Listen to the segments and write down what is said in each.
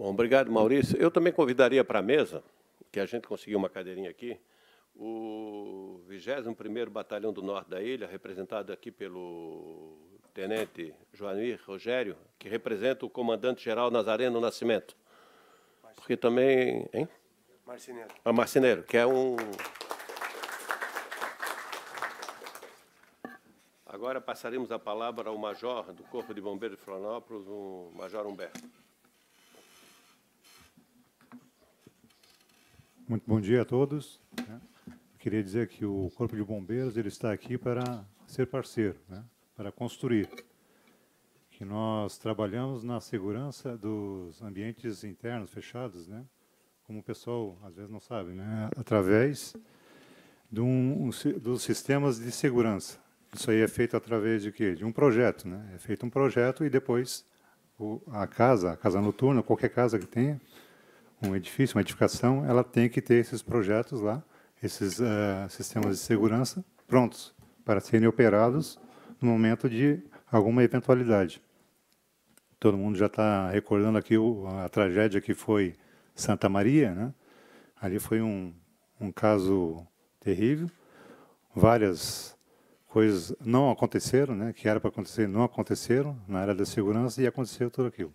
Bom, obrigado, Maurício. Eu também convidaria para a mesa, que a gente conseguiu uma cadeirinha aqui, o 21º Batalhão do Norte da Ilha, representado aqui pelo Tenente Joanir Rogério, que representa o Comandante-Geral Nazareno Nascimento. Porque também... Hein? Marceneiro. A Marceneiro, que é um... Agora passaremos a palavra ao Major do Corpo de Bombeiros de Florianópolis, o Major Humberto. Muito bom dia a todos. Queria dizer que o Corpo de Bombeiros ele está aqui para ser parceiro, para construir. Que nós trabalhamos na segurança dos ambientes internos fechados, como o pessoal às vezes não sabe, através dos sistemas de segurança. Isso aí é feito através de quê? De um projeto, É feito um projeto e depois a casa noturna, qualquer casa que tenha, um edifício, uma edificação, ela tem que ter esses projetos lá, esses sistemas de segurança prontos para serem operados no momento de alguma eventualidade. Todo mundo já está recordando aqui a tragédia que foi Santa Maria, Ali foi um caso terrível, várias coisas não aconteceram, que era para acontecer, não aconteceram na área da segurança e aconteceu tudo aquilo.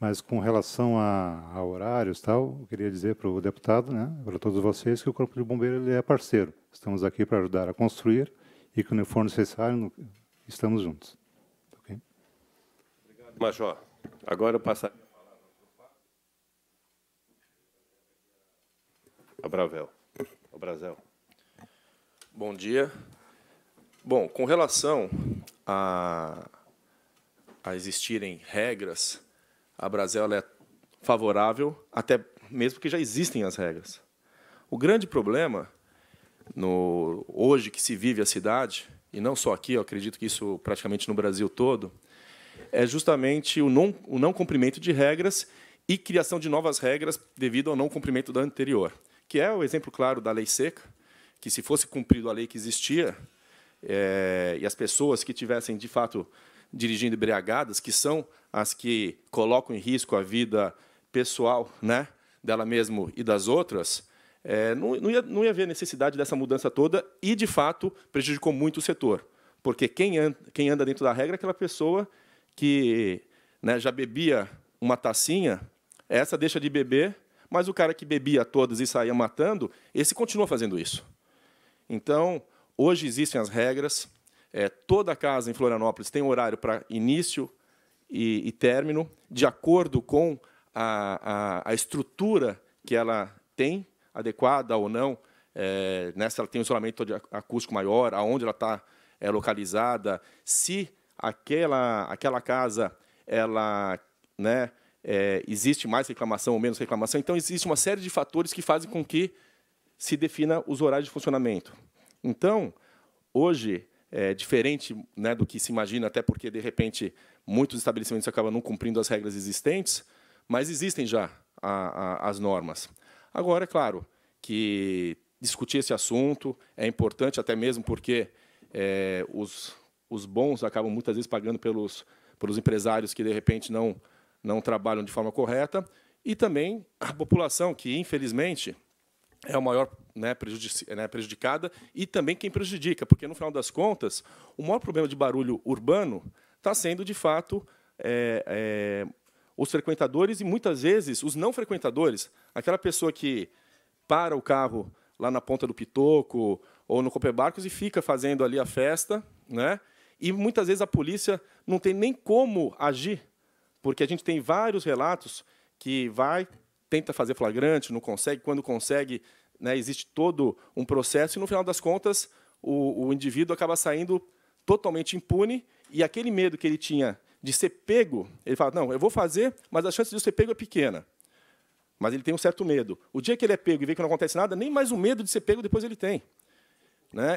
Mas com relação a horários e tal, eu queria dizer para o deputado, para todos vocês, que o Corpo de Bombeiro ele é parceiro. Estamos aqui para ajudar a construir e, quando for necessário, estamos juntos. Okay? Obrigado, Major. Agora eu passarei a palavra para o Bravel. O Brazel. Bom dia. Bom, com relação a existirem regras, a Brasel é favorável, até mesmo porque já existem as regras. O grande problema, hoje que se vive a cidade, e não só aqui, eu acredito que isso praticamente no Brasil todo, é justamente o não cumprimento de regras e criação de novas regras devido ao não cumprimento da anterior, que é o exemplo claro da lei seca, que se fosse cumprido a lei que existia, e as pessoas que tivessem, de fato, dirigindo embriagadas, que são as que colocam em risco a vida pessoal, dela mesmo e das outras, não ia haver necessidade dessa mudança toda e, de fato, prejudicou muito o setor. Porque quem anda dentro da regra é aquela pessoa que já bebia uma tacinha, essa deixa de beber, mas o cara que bebia todas e saía matando, esse continua fazendo isso. Então, hoje existem as regras, toda casa em Florianópolis tem um horário para início e término, de acordo com a estrutura que ela tem, adequada ou não, se ela tem um isolamento acústico maior, aonde ela está localizada, se aquela casa existe mais reclamação ou menos reclamação. Então, existe uma série de fatores que fazem com que se defina os horários de funcionamento. Então, hoje, diferente do que se imagina, até porque, de repente, muitos estabelecimentos acabam não cumprindo as regras existentes, mas existem já as normas. Agora, é claro que discutir esse assunto é importante, até mesmo porque os bons acabam, muitas vezes, pagando pelos empresários que, de repente, não trabalham de forma correta, e também a população, que, infelizmente, é o maior prejudicada, e também quem prejudica, porque, no final das contas, o maior problema de barulho urbano está sendo, de fato, os frequentadores e, muitas vezes, os não frequentadores. Aquela pessoa que para o carro lá na Ponta do Pitoco ou no Cooper Barcos e fica fazendo ali a festa, e, muitas vezes, a polícia não tem nem como agir, porque a gente tem vários relatos que tenta fazer flagrante, não consegue, quando consegue, existe todo um processo, e, no final das contas, o indivíduo acaba saindo totalmente impune, e aquele medo que ele tinha de ser pego, ele fala, não, eu vou fazer, mas a chance de eu ser pego é pequena. Mas ele tem um certo medo. O dia que ele é pego e vê que não acontece nada, nem mais o medo de ser pego depois ele tem.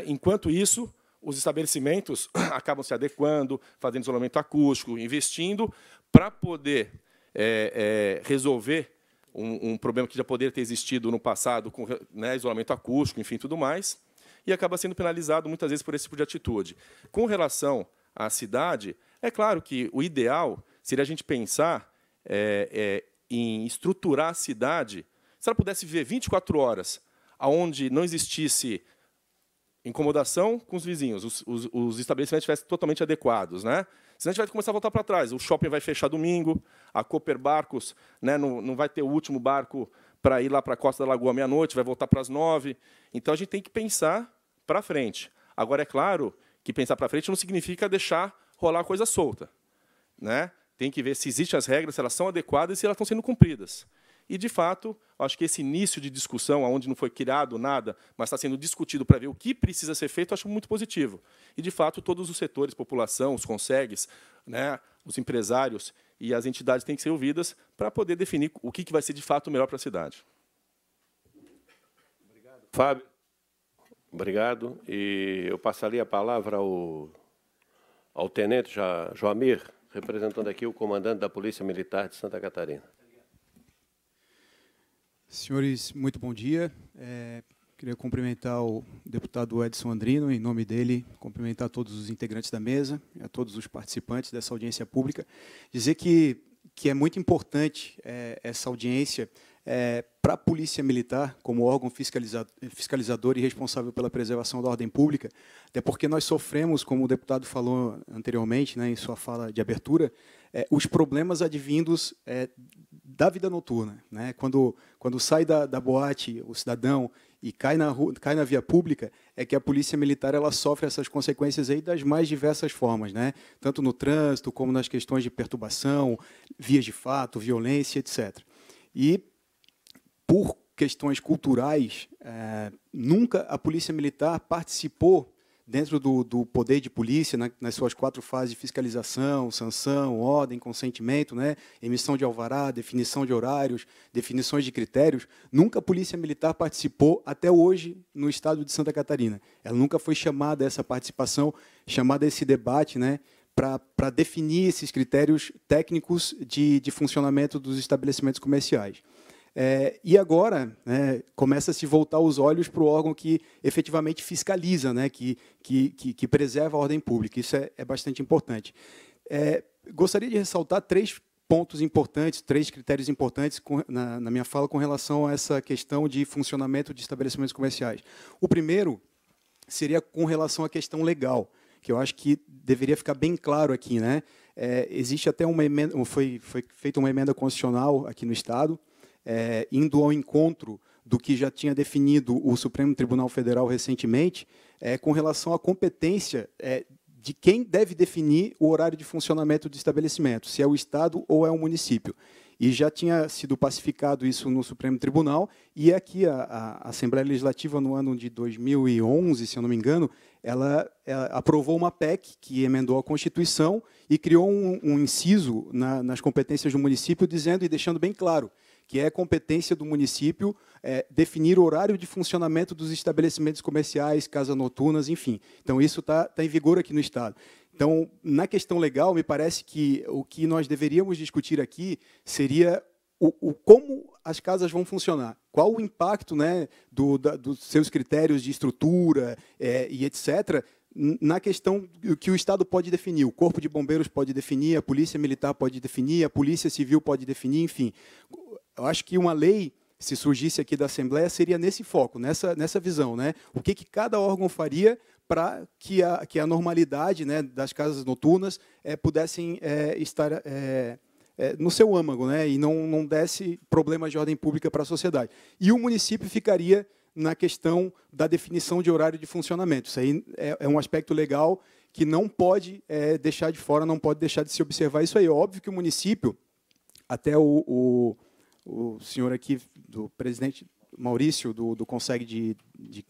Enquanto isso, os estabelecimentos acabam se adequando, fazendo isolamento acústico, investindo para poder resolver um problema que já poderia ter existido no passado, com isolamento acústico, enfim, tudo mais, e acaba sendo penalizado, muitas vezes, por esse tipo de atitude. Com relação à cidade, é claro que o ideal seria a gente pensar em estruturar a cidade, se ela pudesse viver 24 horas, onde não existisse incomodação com os vizinhos, os estabelecimentos estivessem totalmente adequados, né? Senão a gente vai começar a voltar para trás. O shopping vai fechar domingo, a Cooper Barcos, né, não vai ter o último barco para ir lá para a Costa da Lagoa meia-noite, vai voltar para as 9. Então, a gente tem que pensar para frente. Agora, é claro que pensar para frente não significa deixar rolar a coisa solta, né? Tem que ver se existem as regras, se elas são adequadas e se elas estão sendo cumpridas. E, de fato, acho que esse início de discussão, onde não foi criado nada, mas está sendo discutido para ver o que precisa ser feito, acho muito positivo. E, de fato, todos os setores, população, os consegues, né, os empresários e as entidades têm que ser ouvidas para poder definir o que vai ser, de fato, melhor para a cidade. Obrigado, Fábio. Obrigado. E eu passaria a palavra ao tenente Joamir, representando aqui o comandante da Polícia Militar de Santa Catarina. Senhores, muito bom dia. Queria cumprimentar o deputado Edson Andrino, em nome dele, cumprimentar todos os integrantes da mesa, a todos os participantes dessa audiência pública. Dizer que é muito importante essa audiência para a Polícia Militar, como órgão fiscalizador e responsável pela preservação da ordem pública, até porque nós sofremos, como o deputado falou anteriormente, né, em sua fala de abertura, os problemas advindos da vida noturna, né? Quando sai da boate o cidadão e cai na via pública, é que a Polícia Militar ela sofre essas consequências aí das mais diversas formas, né? Tanto no trânsito, como nas questões de perturbação, vias de fato, violência, etc. E, por questões culturais, nunca a Polícia Militar participou dentro do poder de polícia, nas suas 4 fases de fiscalização, sanção, ordem, consentimento, né, emissão de alvará, definição de horários, definições de critérios, nunca a Polícia Militar participou até hoje no estado de Santa Catarina. Ela nunca foi chamada a essa participação, chamada a esse debate, né, para definir esses critérios técnicos de funcionamento dos estabelecimentos comerciais. E agora, né, começa a se voltar os olhos para o órgão que efetivamente fiscaliza, né, que preserva a ordem pública. Isso é bastante importante. Gostaria de ressaltar 3 pontos importantes, 3 critérios importantes na minha fala com relação a essa questão de funcionamento de estabelecimentos comerciais. O primeiro seria com relação à questão legal, que eu acho que deveria ficar bem claro aqui, né? Existe até uma emenda, foi feita uma emenda constitucional aqui no Estado, indo ao encontro do que já tinha definido o Supremo Tribunal Federal recentemente, com relação à competência de quem deve definir o horário de funcionamento do estabelecimento, se é o Estado ou é o município. E já tinha sido pacificado isso no Supremo Tribunal, e aqui a Assembleia Legislativa, no ano de 2011, se eu não me engano, ela aprovou uma PEC que emendou a Constituição e criou um inciso nas competências do município, dizendo e deixando bem claro que é competência do município definir o horário de funcionamento dos estabelecimentos comerciais, casas noturnas, enfim. Então, isso está em vigor aqui no Estado. Então, na questão legal, me parece que o que nós deveríamos discutir aqui seria como as casas vão funcionar, qual o impacto, né, dos seus critérios de estrutura e etc., na questão que o Estado pode definir, o Corpo de Bombeiros pode definir, a Polícia Militar pode definir, a Polícia Civil pode definir, enfim. Eu acho que uma lei, se surgisse aqui da Assembleia, seria nesse foco, nessa visão, né? O que cada órgão faria para que a normalidade, né, das casas noturnas pudessem estar no seu âmago, né, e não desse problemas de ordem pública para a sociedade. E o município ficaria na questão da definição de horário de funcionamento. Isso aí é um aspecto legal que não pode deixar de fora, não pode deixar de se observar isso aí. É óbvio que o município, até o senhor aqui, do presidente Maurício, do Conseg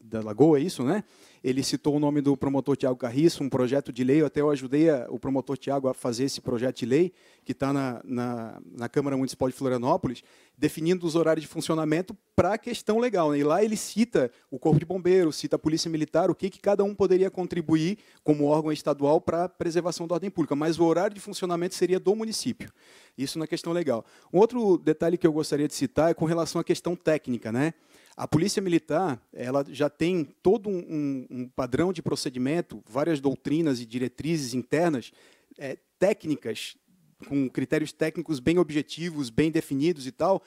da Lagoa, é isso, né? Ele citou o nome do promotor Tiago Carriço, um projeto de lei, até eu ajudei o promotor Tiago a fazer esse projeto de lei, que está na Câmara Municipal de Florianópolis, definindo os horários de funcionamento para a questão legal, né? E lá ele cita o Corpo de Bombeiros, cita a Polícia Militar, o que cada um poderia contribuir como órgão estadual para a preservação da ordem pública, mas o horário de funcionamento seria do município. Isso na questão legal. Um outro detalhe que eu gostaria de citar é com relação à questão técnica, né? A Polícia Militar ela já tem todo um padrão de procedimento, várias doutrinas e diretrizes internas técnicas com critérios técnicos bem objetivos, bem definidos e tal,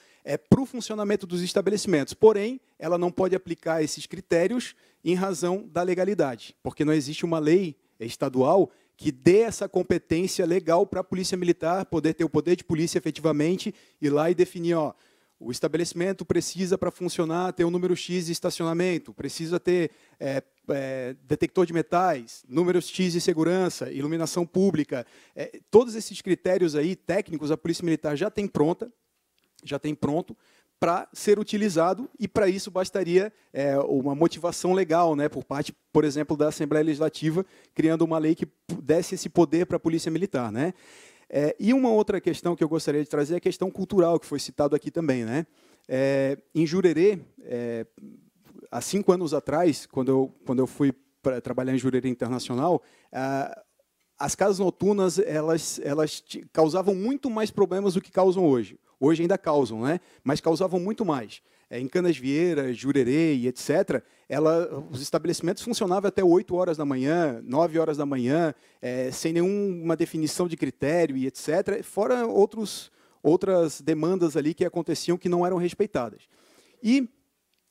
para o funcionamento dos estabelecimentos. Porém, ela não pode aplicar esses critérios em razão da legalidade, porque não existe uma lei estadual que dê essa competência legal para a Polícia Militar poder ter o poder de polícia efetivamente, ir lá e definir, ó, o estabelecimento precisa, para funcionar, ter um número X de estacionamento, precisa ter detector de metais, números X de segurança, iluminação pública. Todos esses critérios aí técnicos, a Polícia Militar já tem pronto para ser utilizado, e para isso bastaria uma motivação legal, né, por parte, por exemplo, da Assembleia Legislativa, criando uma lei que desse esse poder para a Polícia Militar, né? E uma outra questão que eu gostaria de trazer é a questão cultural, que foi citado aqui também, né? Em Jurerê, há 5 anos atrás, quando eu fui para trabalhar em Jurerê Internacional, as casas noturnas elas causavam muito mais problemas do que causam hoje. Hoje ainda causam, né? Mas causavam muito mais. Em Canasvieiras, Jurerê e etc., os estabelecimentos funcionavam até 8 horas da manhã, 9 horas da manhã, sem nenhuma definição de critério e etc., fora outras demandas ali que aconteciam que não eram respeitadas. E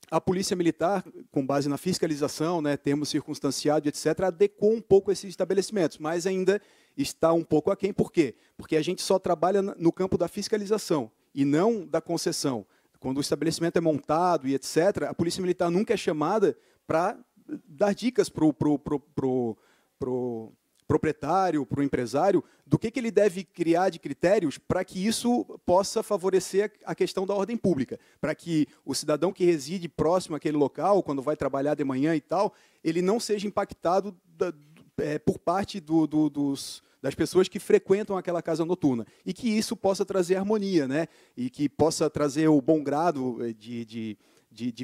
a Polícia Militar, com base na fiscalização, né, termos circunstanciado, etc., adequou um pouco esses estabelecimentos, mas ainda está um pouco aquém. Por quê? Porque a gente só trabalha no campo da fiscalização e não da concessão. Quando o estabelecimento é montado e etc., a Polícia Militar nunca é chamada para dar dicas para o proprietário, para o empresário, do que ele deve criar de critérios para que isso possa favorecer a questão da ordem pública, para que o cidadão que reside próximo àquele local, quando vai trabalhar de manhã e tal, ele não seja impactado por parte das pessoas que frequentam aquela casa noturna, e que isso possa trazer harmonia, né? E que possa trazer o bom grado de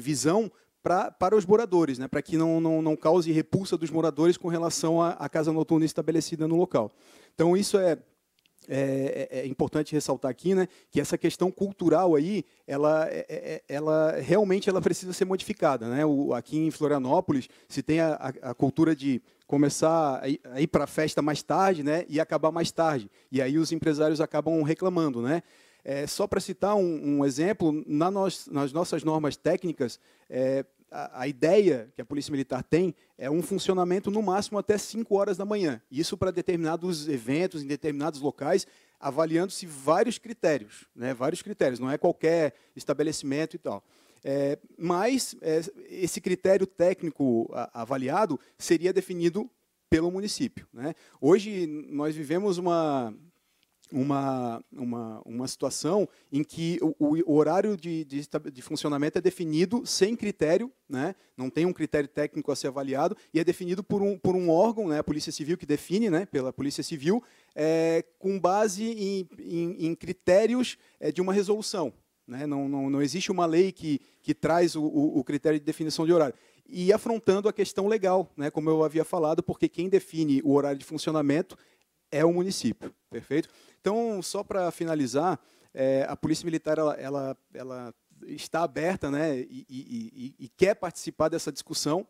visão para os moradores, né? Para que não cause repulsa dos moradores com relação à casa noturna estabelecida no local. Então, isso é importante ressaltar aqui, né, que essa questão cultural aí, ela realmente precisa ser modificada, né? Aqui em Florianópolis se tem a cultura de começar a ir para a festa mais tarde, né, e acabar mais tarde. E aí os empresários acabam reclamando, né? Só para citar um exemplo, nas nossas normas técnicas, a ideia que a Polícia Militar tem é um funcionamento no máximo até 5 horas da manhã. Isso para determinados eventos, em determinados locais, avaliando-se vários critérios, né? Vários critérios, não é qualquer estabelecimento e tal. Mas esse critério técnico avaliado seria definido pelo município, né? Hoje nós vivemos uma situação em que o horário de funcionamento é definido sem critério, né? Não tem um critério técnico a ser avaliado, e é definido por um órgão, né? A Polícia Civil, que define, né? Pela Polícia Civil, com base em critérios de uma resolução, né? Não existe uma lei que traz o critério de definição de horário. E afrontando a questão legal, né? Como eu havia falado, porque quem define o horário de funcionamento é o município, perfeito? Então, só para finalizar, a Polícia Militar ela está aberta, né, e quer participar dessa discussão,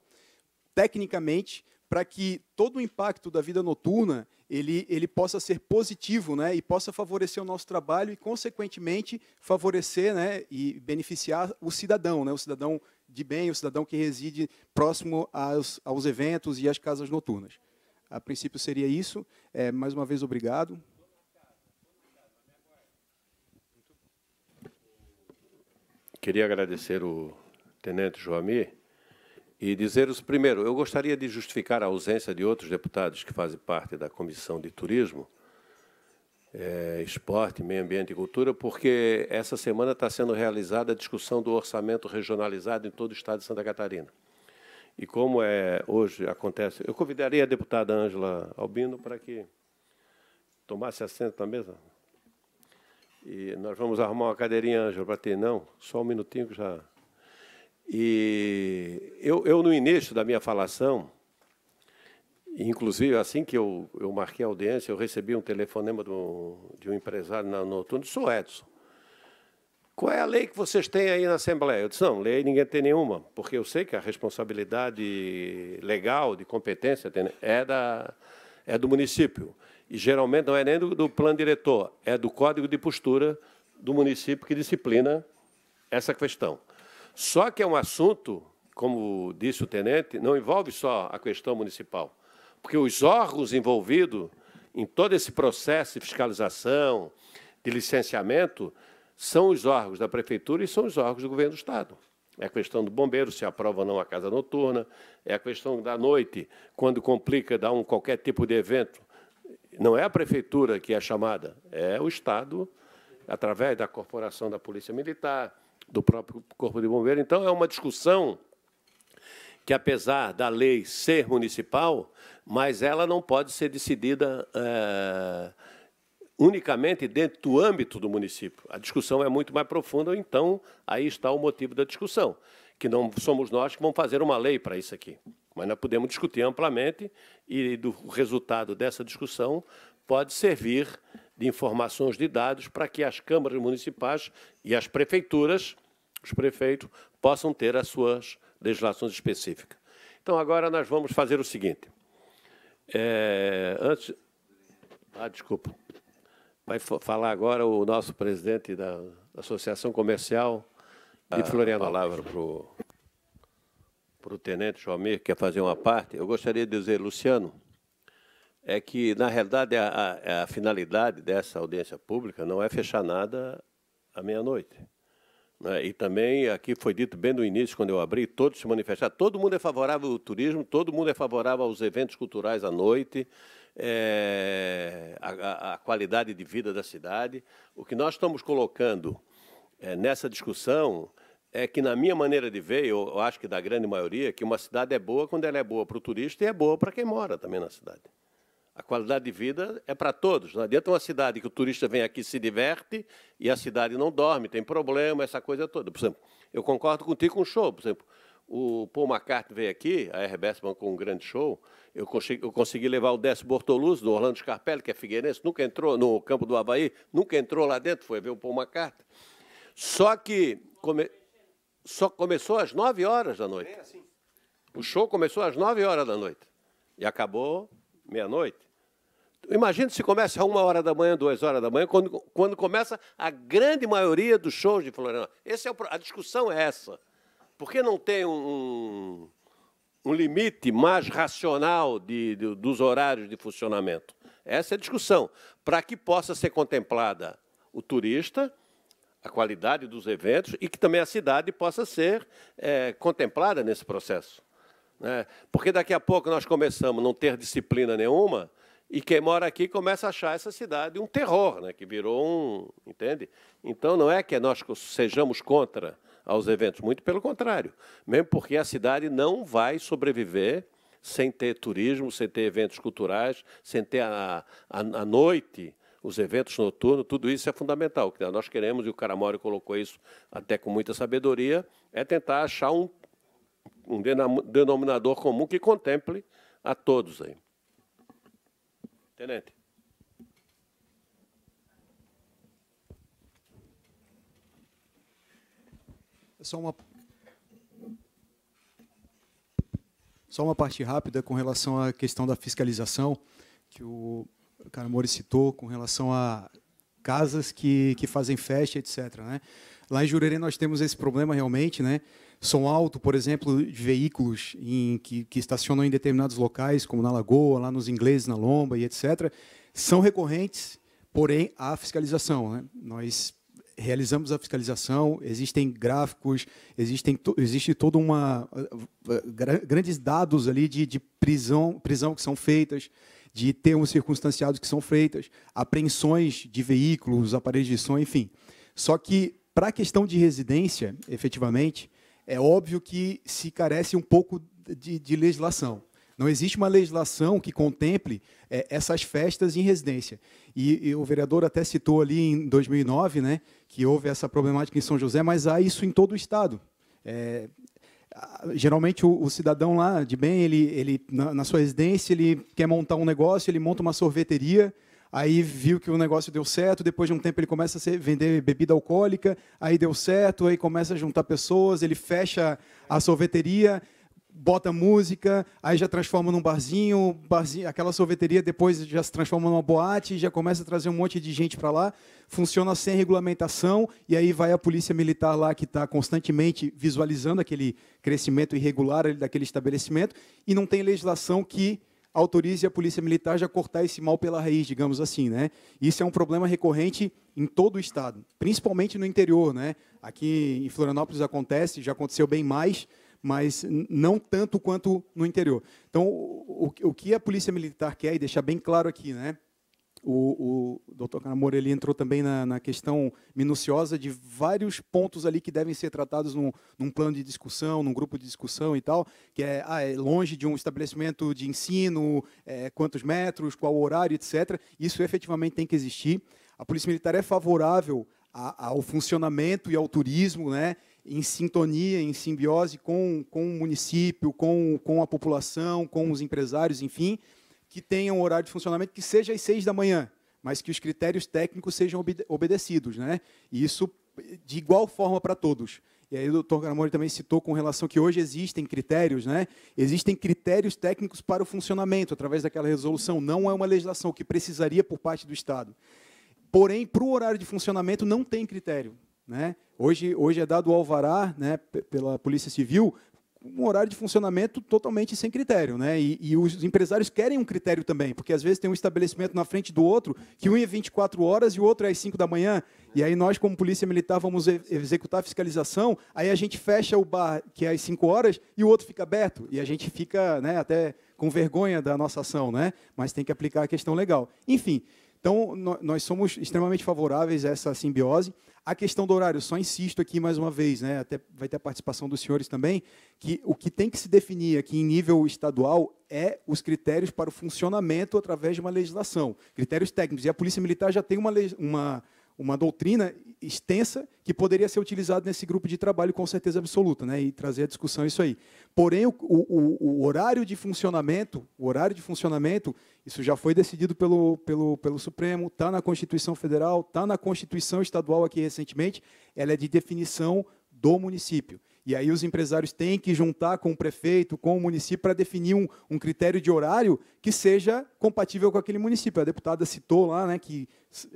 tecnicamente, para que todo o impacto da vida noturna ele possa ser positivo, né, e possa favorecer o nosso trabalho e, consequentemente, favorecer, né, e beneficiar o cidadão, né, o cidadão de bem, o cidadão que reside próximo aos eventos e às casas noturnas. A princípio seria isso. Mais uma vez, obrigado. Queria agradecer o tenente Joamir e dizer-vos, primeiro, eu gostaria de justificar a ausência de outros deputados que fazem parte da Comissão de Turismo, Esporte, Meio Ambiente e Cultura, porque essa semana está sendo realizada a discussão do orçamento regionalizado em todo o estado de Santa Catarina. E como hoje acontece, eu convidaria a deputada Ângela Albino para que tomasse assento na mesa. E nós vamos arrumar uma cadeirinha, Ângela, para ter. Não, só um minutinho que já... E eu no início da minha falação, inclusive, assim que eu marquei a audiência, eu recebi um telefonema de um empresário na noturna, disse, sou Edson, qual é a lei que vocês têm aí na Assembleia? Eu disse, não, lei ninguém tem nenhuma, porque eu sei que a responsabilidade legal, de competência, é do município. E, geralmente, não é nem do plano diretor, é do Código de Postura do município que disciplina essa questão. Só que é um assunto, como disse o tenente, não envolve só a questão municipal, porque os órgãos envolvidos em todo esse processo de fiscalização, de licenciamento, são os órgãos da Prefeitura e são os órgãos do Governo do Estado. É a questão do bombeiro, se aprova ou não a casa noturna, é a questão da noite, quando complica, dá qualquer tipo de evento. Não é a Prefeitura que é chamada, é o Estado, através da Corporação da Polícia Militar, do próprio Corpo de Bombeiro. Então, é uma discussão que, apesar da lei ser municipal, mas ela não pode ser decidida unicamente dentro do âmbito do município. A discussão é muito mais profunda, então aí está o motivo da discussão, que não somos nós que vamos fazer uma lei para isso aqui. Mas nós podemos discutir amplamente e do resultado dessa discussão pode servir de informações, de dados, para que as câmaras municipais e as prefeituras, os prefeitos, possam ter as suas legislações específicas. Então, agora nós vamos fazer o seguinte. Desculpa. Vai falar agora o nosso presidente da Associação Comercial de Florianópolis. A palavra para o tenente Joamir, que quer fazer uma parte. Eu gostaria de dizer, Luciano, é que, na realidade, a finalidade dessa audiência pública não é fechar nada à meia-noite. E também, aqui foi dito bem no início, quando eu abri, todos se manifestaram. Todo mundo é favorável ao turismo, todo mundo é favorável aos eventos culturais à noite, a qualidade de vida da cidade. O que nós estamos colocando nessa discussão é que, na minha maneira de ver, eu acho que da grande maioria, que uma cidade é boa quando ela é boa para o turista e é boa para quem mora também na cidade. A qualidade de vida é para todos. Não adianta uma cidade que o turista vem aqui, se diverte, e a cidade não dorme, tem problema, essa coisa toda. Por exemplo, eu concordo contigo com o show. Por exemplo, o Paul McCartney veio aqui, a RBS com um grande show, eu consegui levar o Décio Bortoluzzi, do Orlando Scarpelli, que é figueirense, nunca entrou no campo do Avaí, nunca entrou lá dentro, foi ver o Paul McCartney. Só que só começou às 9 horas da noite. O show começou às 9 horas da noite e acabou meia-noite. Imagina se começa a 1 hora da manhã, 2 horas da manhã, quando começa a grande maioria dos shows de Florianópolis. A discussão é essa. Por que não tem um limite mais racional dos horários de funcionamento? Essa é a discussão. Para que possa ser contemplada o turista, a qualidade dos eventos, e que também a cidade possa ser contemplada nesse processo. Porque daqui a pouco nós começamos a não ter disciplina nenhuma, e quem mora aqui começa a achar essa cidade um terror, que virou entende? Então, não é que nós sejamos contra aos eventos, muito pelo contrário, mesmo porque a cidade não vai sobreviver sem ter turismo, sem ter eventos culturais, sem ter a noite, os eventos noturnos, tudo isso é fundamental. O que nós queremos, e o Caramori colocou isso até com muita sabedoria, é tentar achar um denominador comum que contemple a todos aí. Tenente. Só uma parte rápida com relação à questão da fiscalização, que o Caramori citou, com relação a casas que fazem festa, etc. Lá em Jurerê nós temos esse problema realmente, som alto, por exemplo, de veículos que estacionam em determinados locais, como na Lagoa, lá nos Ingleses, na Lomba e etc., são recorrentes, porém, há fiscalização. Nós realizamos a fiscalização, existem gráficos, existe toda grandes dados ali de prisão que são feitas, de termos circunstanciados que são feitas, apreensões de veículos, aparelhos de som, enfim. Só que, para a questão de residência, efetivamente, é óbvio que se carece um pouco de legislação. Não existe uma legislação que contemple essas festas em residência. E o vereador até citou ali em 2009, que houve essa problemática em São José, mas há isso em todo o Estado. Geralmente, o cidadão lá de bem, ele na sua residência, ele quer montar um negócio, ele monta uma sorveteria, aí viu que o negócio deu certo, depois de um tempo ele começa a vender bebida alcoólica, aí deu certo, aí começa a juntar pessoas, ele fecha a sorveteria, bota música, aí já transforma num barzinho, aquela sorveteria depois já se transforma numa boate, já começa a trazer um monte de gente para lá, funciona sem regulamentação, e aí vai a polícia militar lá que está constantemente visualizando aquele crescimento irregular daquele estabelecimento, e não tem legislação que autorize a polícia militar já cortar esse mal pela raiz, digamos assim, né? Isso é um problema recorrente em todo o estado, principalmente no interior, né? Aqui em Florianópolis acontece, já aconteceu bem mais, mas não tanto quanto no interior. Então, o que a polícia militar quer, e deixar bem claro aqui, né? O Dr. Canamora, ele entrou também na questão minuciosa de vários pontos ali que devem ser tratados num plano de discussão, num grupo de discussão e tal, que é longe de um estabelecimento de ensino, quantos metros, qual o horário, etc. Isso efetivamente tem que existir. A Polícia Militar é favorável ao funcionamento e ao turismo, né, em sintonia, em simbiose com o município, com a população, com os empresários, enfim, que tenham um horário de funcionamento que seja às 6 da manhã, mas que os critérios técnicos sejam obedecidos, né? E isso de igual forma para todos. E aí o Dr. Canamora também citou com relação que hoje existem critérios, né? Existem critérios técnicos para o funcionamento, através daquela resolução. Não é uma legislação que precisaria por parte do Estado. Porém, para o horário de funcionamento não tem critério, né? Hoje é dado o alvará, né, pela Polícia Civil, um horário de funcionamento totalmente sem critério, né? E os empresários querem um critério também, porque às vezes tem um estabelecimento na frente do outro, que um é 24 horas e o outro é às 5 da manhã, e aí nós, como Polícia Militar, vamos executar a fiscalização, aí a gente fecha o bar, que é às 5 horas, e o outro fica aberto, e a gente fica, né, até com vergonha da nossa ação, né? Mas tem que aplicar a questão legal. Enfim, então, nós somos extremamente favoráveis a essa simbiose. A questão do horário, só insisto aqui mais uma vez, né, até vai ter a participação dos senhores também, que o que tem que se definir aqui em nível estadual é os critérios para o funcionamento através de uma legislação, critérios técnicos. E a Polícia Militar já tem uma doutrina extensa que poderia ser utilizada nesse grupo de trabalho com certeza absoluta, né, e trazer a discussão isso aí. Porém, o horário de funcionamento, isso já foi decidido pelo Supremo, está na Constituição Federal, está na Constituição Estadual aqui recentemente, ela é de definição do município. E aí os empresários têm que juntar com o prefeito, com o município, para definir um critério de horário que seja compatível com aquele município. A deputada citou lá, né, que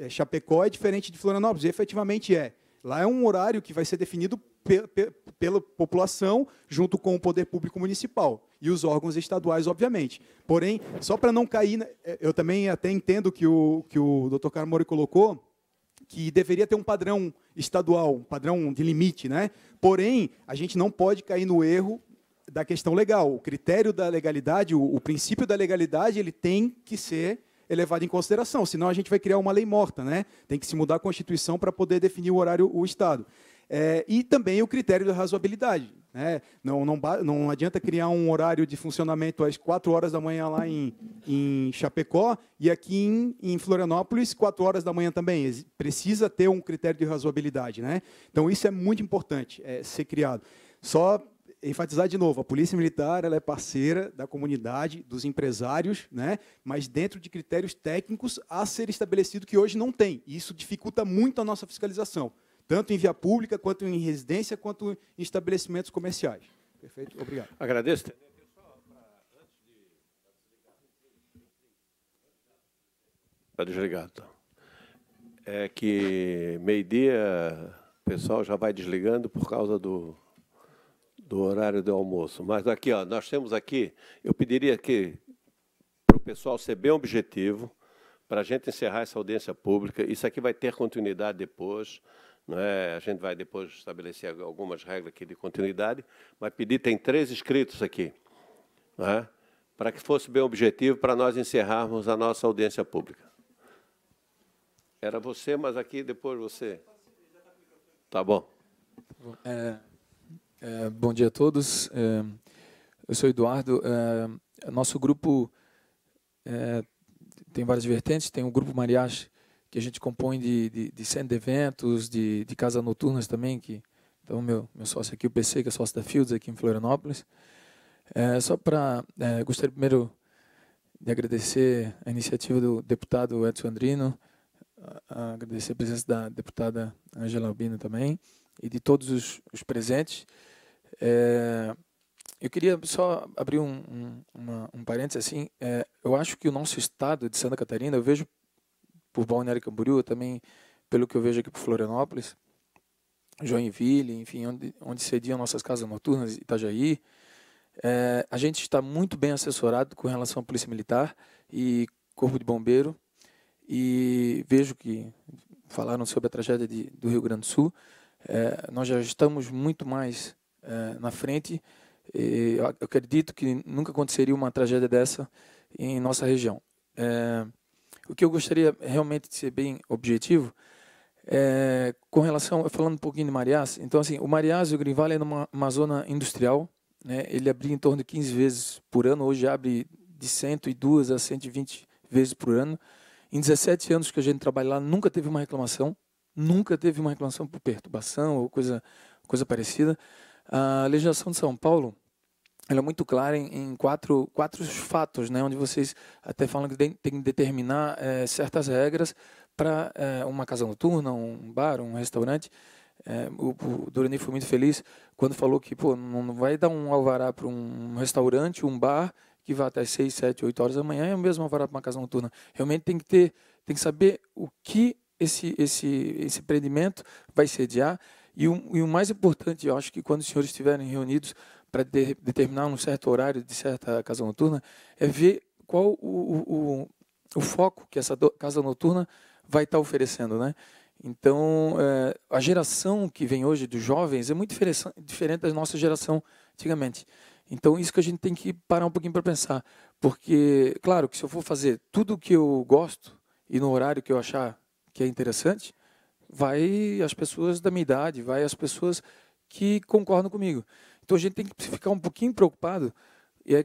Chapecó é diferente de Florianópolis, e efetivamente é. Lá é um horário que vai ser definido pela população, junto com o poder público municipal e os órgãos estaduais, obviamente. Porém, só para não cair, eu também até entendo que o Dr. Canamora colocou, que deveria ter um padrão estadual, um padrão de limite, né? Porém, a gente não pode cair no erro da questão legal. O critério da legalidade, o princípio da legalidade, ele tem que ser elevado em consideração, senão a gente vai criar uma lei morta, né? Tem que se mudar a Constituição para poder definir o horário, o Estado. E também o critério da razoabilidade, né? Não adianta criar um horário de funcionamento às 4 horas da manhã lá em Chapecó e aqui em Florianópolis, 4 horas da manhã também. Precisa ter um critério de razoabilidade, né? Então, isso é muito importante ser criado. Só enfatizar de novo, a Polícia Militar ela é parceira da comunidade, dos empresários, né? Mas dentro de critérios técnicos a ser estabelecido que hoje não tem. E isso dificulta muito a nossa fiscalização, tanto em via pública, quanto em residência, quanto em estabelecimentos comerciais. Perfeito? Obrigado. Agradeço. Está desligado. É que meio-dia o pessoal já vai desligando por causa do horário do almoço. Mas aqui, ó, nós temos aqui, eu pediria que para o pessoal ser bem objetivo, para a gente encerrar essa audiência pública, isso aqui vai ter continuidade depois, não é? A gente vai depois estabelecer algumas regras aqui de continuidade, mas pedir, tem 3 inscritos aqui, não é? Para que fosse bem objetivo, para nós encerrarmos a nossa audiência pública. Era você, mas aqui depois você. Tá bom. Bom dia a todos. Eu sou Eduardo. Nosso grupo tem várias vertentes. Tem o Grupo Mariachi, que a gente compõe de centro de eventos, de casas noturnas também. Então, meu sócio aqui, o PC, que é sócio da Fields, aqui em Florianópolis. Gostaria primeiro de agradecer a iniciativa do deputado Edson Andrino, agradecer a presença da deputada Angela Albino também, e de todos os presentes. Eu queria só abrir um parênteses assim. Eu acho que o nosso estado de Santa Catarina, eu vejo por Balneário Camboriú, também pelo que eu vejo aqui por Florianópolis, Joinville, enfim, onde cediam nossas casas noturnas, Itajaí, a gente está muito bem assessorado com relação à Polícia Militar e Corpo de Bombeiro, e vejo que falaram sobre a tragédia do Rio Grande do Sul. Nós já estamos muito mais na frente. Eu acredito que nunca aconteceria uma tragédia dessa em nossa região. O que eu gostaria realmente de ser bem objetivo com relação, falando um pouquinho de Mariás. Então, assim, o Mariás e o Green Valley é uma zona industrial, né? Ele abria em torno de 15 vezes por ano, hoje abre de 102 a 120 vezes por ano. Em 17 anos que a gente trabalha lá, nunca teve uma reclamação por perturbação ou coisa parecida. A legislação de São Paulo, ela é muito clara em quatro fatos, né, onde vocês até falam que tem que determinar certas regras para uma casa noturna, um bar, um restaurante. O Dorani foi muito feliz quando falou que não vai dar um alvará para um restaurante, um bar, que vai até 6, 7, 8 horas da manhã, é o mesmo alvará para uma casa noturna. Realmente tem que saber o que esse empreendimento vai sediar. E o mais importante, eu acho que quando os senhores estiverem reunidos para determinar um certo horário de certa casa noturna, é ver qual o foco que essa casa noturna vai estar oferecendo, né? Então, a geração que vem hoje dos jovens é muito diferente da nossa geração antigamente. Então, isso que a gente tem que parar um pouquinho para pensar. Porque, claro, que se eu for fazer tudo o que eu gosto e no horário que eu achar que é interessante, vai as pessoas da minha idade, vai as pessoas que concordam comigo. Então, a gente tem que ficar um pouquinho preocupado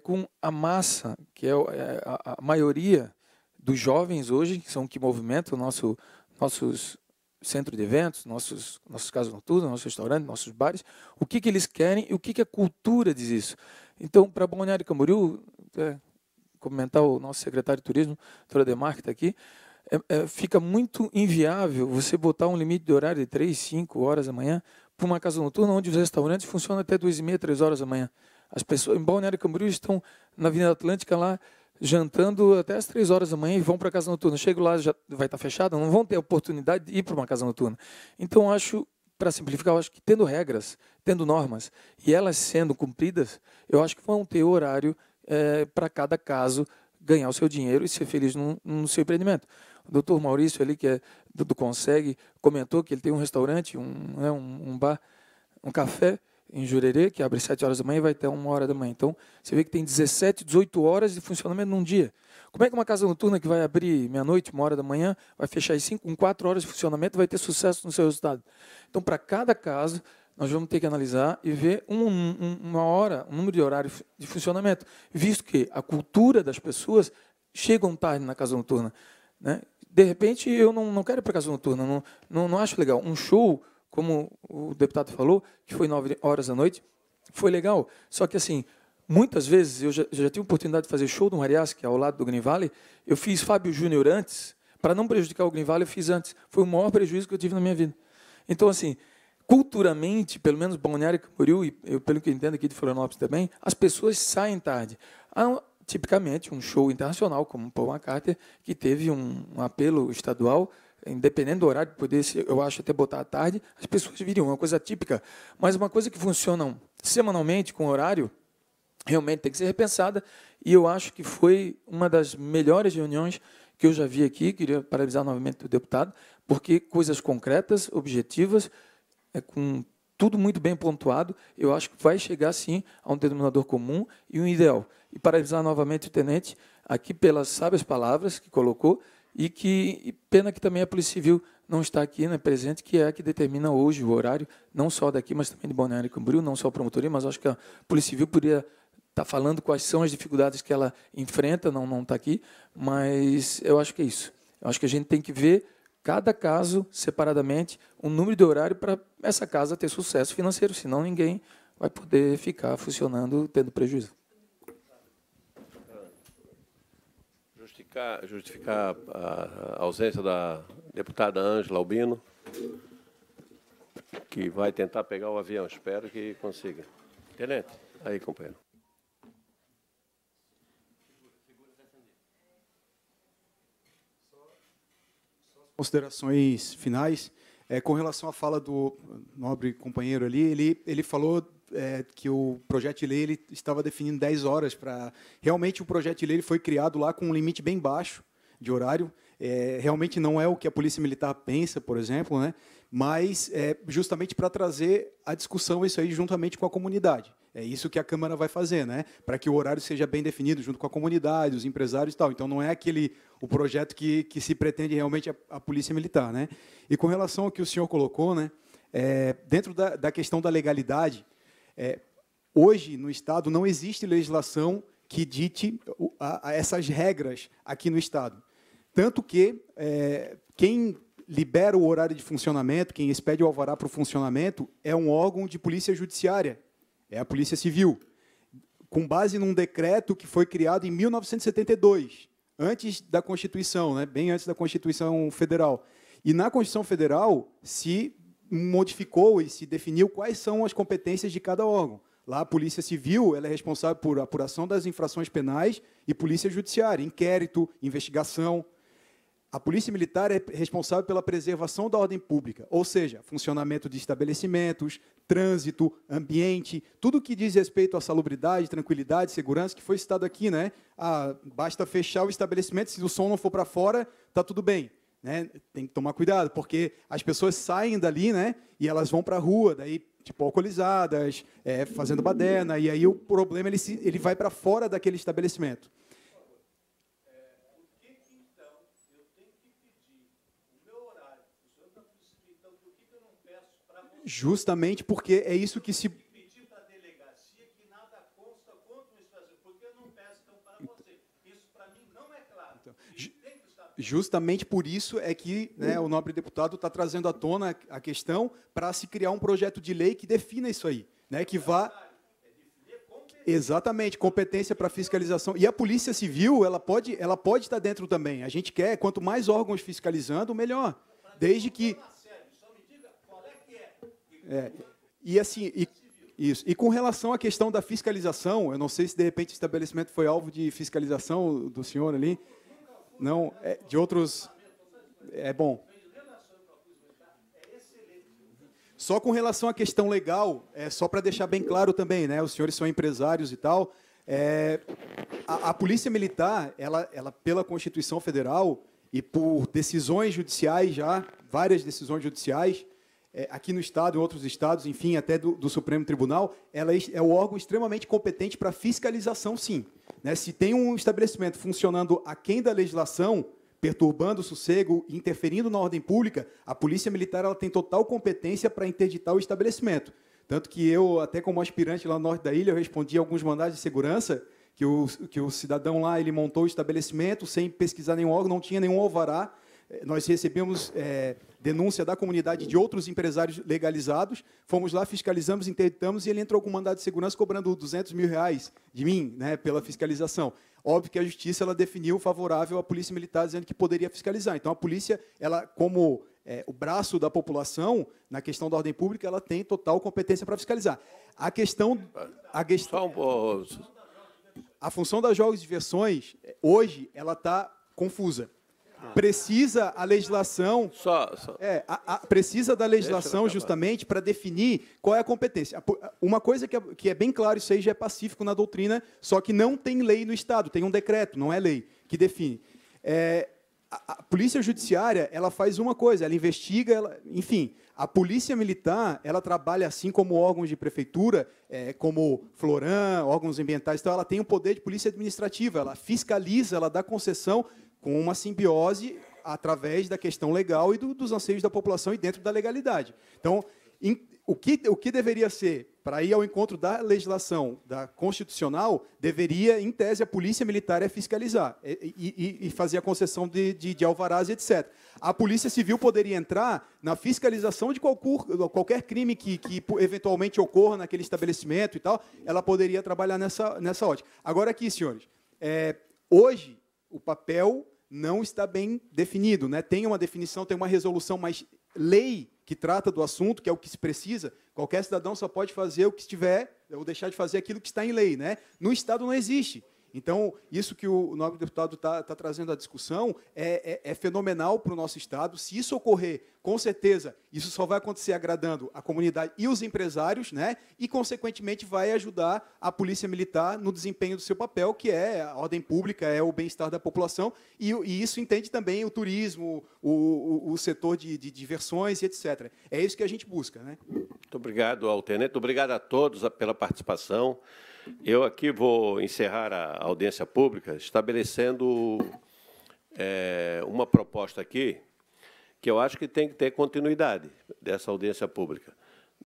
com a massa, que é a maioria dos jovens hoje, que movimentam nossos centros de eventos, nossas casas noturnas, nossos restaurantes, nossos bares, o que eles querem e o que a cultura diz isso. Então, para Balneário Camboriú, comentar o nosso secretário de turismo, doutor Ademar, que está aqui, fica muito inviável você botar um limite de horário de 3, 5 horas da manhã para uma casa noturna onde os restaurantes funcionam até 2h30, 3 horas da manhã. As pessoas em Balneário Camboriú estão na Avenida Atlântica lá, jantando até as 3 horas da manhã e vão para a casa noturna. Chego lá, já vai estar fechado, não vão ter a oportunidade de ir para uma casa noturna. Então, acho, para simplificar, eu acho que tendo regras, tendo normas, e elas sendo cumpridas, eu acho que vão ter horário para cada caso ganhar o seu dinheiro e ser feliz no seu empreendimento. O doutor Maurício, ali, que é do Consegue, comentou que ele tem um restaurante, um bar, um café, em Jurerê, que abre 7 horas da manhã e vai até 1 hora da manhã. Então, você vê que tem 17, 18 horas de funcionamento num dia. Como é que uma casa noturna que vai abrir meia-noite, 1 hora da manhã, vai fechar às 5, com 4 horas de funcionamento, vai ter sucesso no seu resultado? Então, para cada caso, nós vamos ter que analisar e ver uma hora, um número de horários de funcionamento, visto que a cultura das pessoas chegam tarde na casa noturna, né? De repente, eu não quero ir para a casa noturna, não acho legal. Um show, como o deputado falou, que foi 9 horas da noite, foi legal. Só que, assim, muitas vezes, eu já tive a oportunidade de fazer show no Mariás, que é ao lado do Green Valley, eu fiz Fábio Júnior antes, para não prejudicar o Green Valley, eu fiz antes. Foi o maior prejuízo que eu tive na minha vida. Então, assim, culturalmente, pelo menos Balneário Camboriú, e pelo que eu entendo aqui de Florianópolis também, as pessoas saem tarde. Tipicamente, um show internacional, como Paul McCartney, que teve um apelo estadual, independente do horário, poder ser, eu acho, até botar à tarde, as pessoas viriam, uma coisa típica. Mas uma coisa que funciona semanalmente, com horário, realmente tem que ser repensada, e eu acho que foi uma das melhores reuniões que eu já vi aqui. Queria parabenizar novamente o deputado, porque coisas concretas, objetivas, com tudo muito bem pontuado, eu acho que vai chegar, sim, a um denominador comum e um ideal. E parabenizar novamente o tenente, aqui pelas sábias palavras que colocou, e pena que também a Polícia Civil não está aqui, né, presente, que é a que determina hoje o horário, não só daqui, mas também de Balneário Camboriú, não só a promotoria, mas acho que a Polícia Civil poderia estar falando quais são as dificuldades que ela enfrenta, não está aqui, mas eu acho que é isso. Eu acho que a gente tem que ver cada caso separadamente, um número de horário para essa casa ter sucesso financeiro, senão ninguém vai poder ficar funcionando tendo prejuízo. Justificar a ausência da deputada Ângela Albino, que vai tentar pegar o avião. Espero que consiga. Tenente. Aí, companheiro. Considerações finais. Com relação à fala do nobre companheiro ali, ele falou que o projeto de lei ele estava definindo 10 horas para... Realmente, o projeto de lei ele foi criado lá com um limite bem baixo de horário. Realmente não é o que a Polícia Militar pensa, por exemplo, né? Mas justamente para trazer a discussão isso aí juntamente com a comunidade. É isso que a Câmara vai fazer, né? Para que o horário seja bem definido junto com a comunidade, os empresários e tal. Então, não é o projeto que se pretende realmente a Polícia Militar, né? E com relação ao que o senhor colocou, né? Dentro da questão da legalidade, hoje, no Estado, não existe legislação que dite essas regras aqui no Estado. Tanto que quem libera o horário de funcionamento, quem expede o alvará para o funcionamento, é um órgão de polícia judiciária, é a Polícia Civil, com base num decreto que foi criado em 1972, antes da Constituição, né, bem antes da Constituição Federal. E na Constituição Federal se modificou e se definiu quais são as competências de cada órgão. Lá, a Polícia Civil ela é responsável por apuração das infrações penais e Polícia Judiciária, inquérito, investigação. A Polícia Militar é responsável pela preservação da ordem pública, ou seja, funcionamento de estabelecimentos, trânsito, ambiente, tudo que diz respeito à salubridade, tranquilidade, segurança, que foi citado aqui, né? Basta fechar o estabelecimento, se o som não for para fora, está tudo bem. Né? Tem que tomar cuidado, porque as pessoas saem dali, né? E elas vão para a rua, daí, tipo, alcoolizadas, fazendo baderna, e aí o problema ele vai para fora daquele estabelecimento. Justamente porque é isso que se... Pedir para a delegacia que nada consta contra o estabelecimento, porque eu não peço então para você. Isso para mim não é claro. Então, justamente por isso é que, né, o nobre deputado está trazendo à tona a questão para se criar um projeto de lei que defina isso aí, né, que vá... Exatamente, competência para fiscalização. E a Polícia Civil ela pode estar dentro também. A gente quer, quanto mais órgãos fiscalizando, melhor. Desde que... E assim, isso. E com relação à questão da fiscalização, eu não sei se de repente o estabelecimento foi alvo de fiscalização do senhor ali, não, de outros, bom. Só com relação à questão legal, só para deixar bem claro também, né, os senhores são empresários e tal, a Polícia Militar, ela pela Constituição Federal e por decisões judiciais já, várias decisões judiciais, aqui no Estado, em outros estados, enfim, até do Supremo Tribunal, ela é o órgão extremamente competente para fiscalização, sim. Né? Se tem um estabelecimento funcionando aquém da legislação, perturbando o sossego, interferindo na ordem pública, a Polícia Militar ela tem total competência para interditar o estabelecimento. Tanto que eu, até como aspirante lá no norte da ilha, eu respondi a alguns mandados de segurança que o cidadão lá ele montou o estabelecimento sem pesquisar nenhum órgão, não tinha nenhum alvará. Nós recebemos denúncia da comunidade de outros empresários legalizados, fomos lá, fiscalizamos, interditamos, e ele entrou com mandado de segurança cobrando R$200 mil de mim, né, pela fiscalização. Óbvio que a Justiça ela definiu favorável à Polícia Militar, dizendo que poderia fiscalizar. Então, a Polícia, ela, como o braço da população, na questão da ordem pública, ela tem total competência para fiscalizar. A função das jogos e diversões, hoje, ela está confusa. Precisa a legislação... precisa da legislação justamente para definir qual é a competência. Uma coisa que é bem claro, isso aí já é pacífico na doutrina, só que não tem lei no Estado, tem um decreto, não é lei, que define. A Polícia Judiciária, ela faz uma coisa, ela investiga, enfim, a Polícia Militar, ela trabalha assim como órgãos de prefeitura, como Floran, órgãos ambientais, então ela tem o poder de polícia administrativa, ela fiscaliza, ela dá concessão com uma simbiose através da questão legal e dos anseios da população e dentro da legalidade. Então, o que deveria ser, para ir ao encontro da legislação da constitucional, deveria, em tese, a Polícia Militar fiscalizar e fazer a concessão de alvarás, etc. A Polícia Civil poderia entrar na fiscalização de qualquer crime que eventualmente ocorra naquele estabelecimento e tal, ela poderia trabalhar nessa ótica. Agora aqui, senhores, hoje o papel não está bem definido, né? Tem uma definição, tem uma resolução, mas lei que trata do assunto, que é o que se precisa, qualquer cidadão só pode fazer o que estiver, ou deixar de fazer aquilo que está em lei, né? No Estado não existe. Então, isso que o nobre deputado está trazendo à discussão é fenomenal para o nosso Estado. Se isso ocorrer, com certeza, isso só vai acontecer agradando a comunidade e os empresários, né? E, consequentemente, vai ajudar a Polícia Militar no desempenho do seu papel, que é a ordem pública, é o bem-estar da população, e isso entende também o turismo, o setor de diversões e etc. É isso que a gente busca, né? Muito obrigado ao tenente, obrigado a todos pela participação. Eu aqui vou encerrar a audiência pública estabelecendo uma proposta aqui que eu acho que tem que ter continuidade dessa audiência pública.